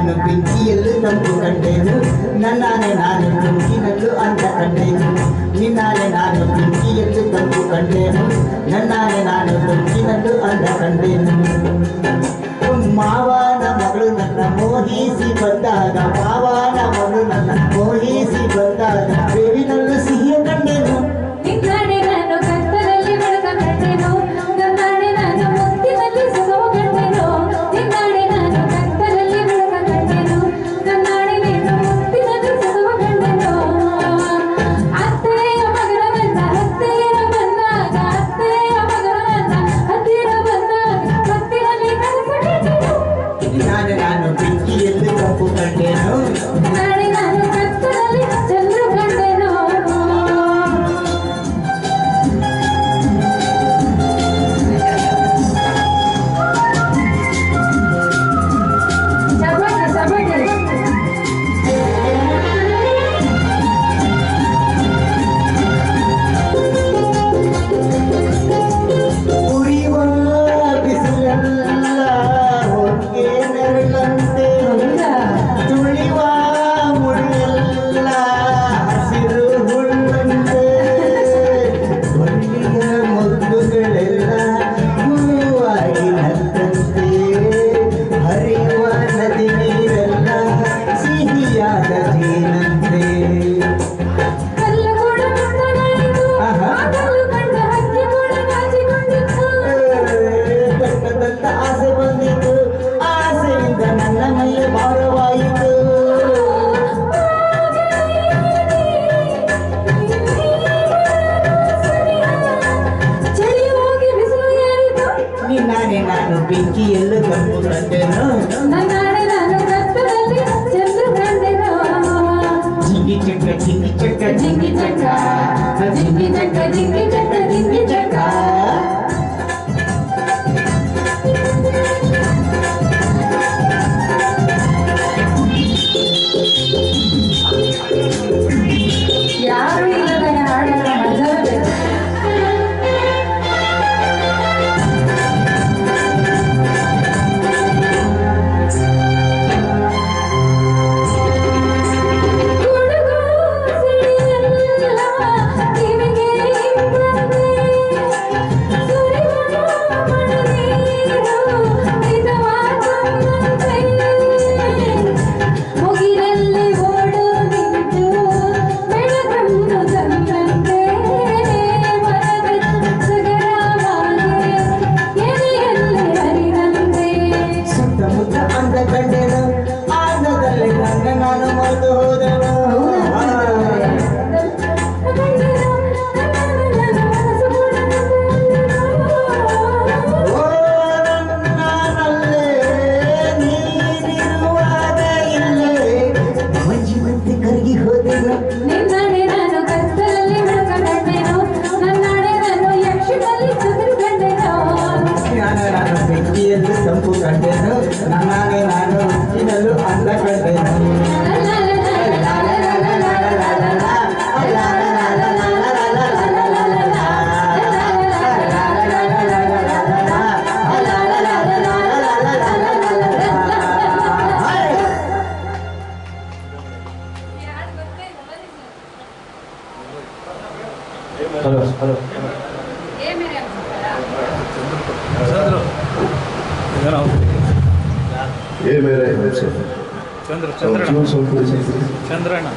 ನಾನು ಬೆಂಕಿಯಲ್ಲೂ ತಂಪು ಕಂಡೆನು ನನ್ನಾನೆ ನಾನು ಬೆಂಕಿನಲ್ಲೂ ಅಂತ ಕಂಡೆನು ನಿನ್ನಾನೆ ನಾನು ಬೆಂಕಿಯಲ್ಲೂ ತಂಪು ಕಂಡೆನು ನನ್ನಾನೆ ನಾನು ಬೆಂಕಿನಲ್ಲೂ ಅಂತ ಕಂಡೆನು ಮಾವನ ಮಗಳು ನನ್ನ ಮೋಹಿಸಿ ಬಂದಾಗ ಮಾವನ ಮಗಳು ನನ್ನ ಮೋಹಿಸಿ ಬಂದಾಗ ಬೇವಿನಲ್ಲೂ ಸಿಹಿಯ ಕಂಡೆನು ನಿನ್ನಾಡೆ ನಾನು ಕತ್ತಲಲ್ಲಿ ಬೆಳಕ ಕಂಡೆನು ನನ್ನಾಡೆ ನಾನು ಮುತ್ತಿನಲ್ಲಿ ಸುಖವ ಕಂಡೆನು ನಿನ್ನಾಡೆ ನಾನು ಕತ್ತಲಲ್ಲಿ ಬೆಳಕ ಕಂಡೆನು ನನ್ನಾಡೆ ನೀನು ಮುತ್ತಿನಲ್ಲಿ ಸುಖವ ಕಂಡೆನು ಅತ್ತೆಯ ಮಗನ ನನ್ನ ಹತ್ತಿರ ಬಂದಾಗ ಅತ್ತೆಯ ಮಗನ ನನ್ನ ಹತ್ತಿರ ಬಂದಾಗ ಹತ್ತಿರಲ್ಲಿ ಕನಸು ನಾನೇ ನಾನು ಬೆಂಕಿಯಲ್ಲಿ ತಂಪು ಕಂಡೆನು ನಾಳೆ ನಾನು ಕತ್ತಲಲ್ಲಿ ಚಂದ್ರ ಕಂಡೆನು ಉರಿಯುವ ಬಿಸಿಲೆಲ್ಲ ಹೊಗೆ ನೆರಳಂತೆ ತುಳಿಯುವ ಮುಳ್ಳೆಲ್ಲ ಹಸಿರು ಹುಲ್ಲಂತೆ ಒಳ್ಳೆಯ ಮುದ್ದುಗಳೆಲ್ಲ ಹೂವಾಗಿ ನಕ್ಕಂತೆ ಹರಿಯುವ ನದಿ ನೀರೆಲ್ಲ ಸಿಹಿಯಾದ ಜೇನಂತೆ ಕಲ್ಲು ಕೂಡ ಮುತ್ತಗಾಯಿತು ಕಲ್ಲು ಕಂಡ ಹಕ್ಕಿ ಕೂಡ ನಾಚಿಕೊಂಡಿತ್ತು ದಟ್ಟ ಆಸೆ ಬಂದಿತು ಆಸೆಯಿಂದ ನನ್ನ ಮೈಯ ಭಾರವಾಯಿತು ಚಳಿ ಹೋಗಿ ಬಿಸಿಲು ಏರಿತು ನಿನ್ನಾನೆ ನಾನು ಬೆಂಕಿಯಲ್ಲೂ ತಂಪು ಕಂಡೆನು ನನ್ನಾಡೆ ನಾನು ಕತ್ತಲಲ್ಲಿ ಚಂದ್ರ ಕಂಡೆನು ಜಿಂಗಿ ಚಕ್ಕ ಜಿಂಗಿ ಚಕ್ಕ ಜಿಂಗಿ ಚಕ್ಕ ಜಿಂಗಿ ಚಕ್ಕ ಜಿಂಗಿ ಚಕ್ಕ ಜಿಂಗಿ ಚಕ್ಕ ಯಾರು ಇಲ್ಲದ ಹಾಡರ ಮಜವೇ ಗುಡುಗು ಸಿಡಿಲೆಲ್ಲ ಕಿವಿಗೆ ಇಂಪಂತೆ ಸುರಿಯುವ ಮಳೆನೀರು ಹಿತವಾಗುವಂತೆ ಮುಗಿಲಲ್ಲಿ ಓಡು ನಿಂತು ಬೆಳಗನ್ನು ತಂದಂತೆ ಮನವೆತ್ತು ಸಗರವಾಗಿ ಎದೆಯಲ್ಲಿ ಹರಿದಂತೆ ಸುತ್ತಮುತ್ತ ಅಂದ ಕಂಡೆನು ಆನದಲ್ಲಿ ನನ್ನ ನಾನು ಮರೆತು ಹೋದೆನು ಓ ನನ್ನಲ್ಲೇ ನೀನಿರುವಾಗ ಇಲ್ಲೇ ಮಂಜಿನಂತೆ ಕರಗಿ ಹೋದೆನು ನಿನ್ನಾಡೆ ನಾನು ಕತ್ತಲಲ್ಲಿ ಬೆಳಕಂಡೆನು ನನ್ನಾಡೆ ನಾನು ಯಕ್ಷದಲ್ಲಿ ಚದುರು ಕಂಡೆನು ನಾನು ಬೆಂಕಿಯಲ್ಲೂ ತಂಪು ಕಂಡೆನು ನನ್ನಾನೆ ನಾನು ಉಚ್ಚಿನಲ್ಲೂ ಅಂದ ಕಂಡೆನು ಹಲೋ ಹಲೋ ये मेरा है ಚಂದ್ರ ಚಂದ್ರಣ್ಣ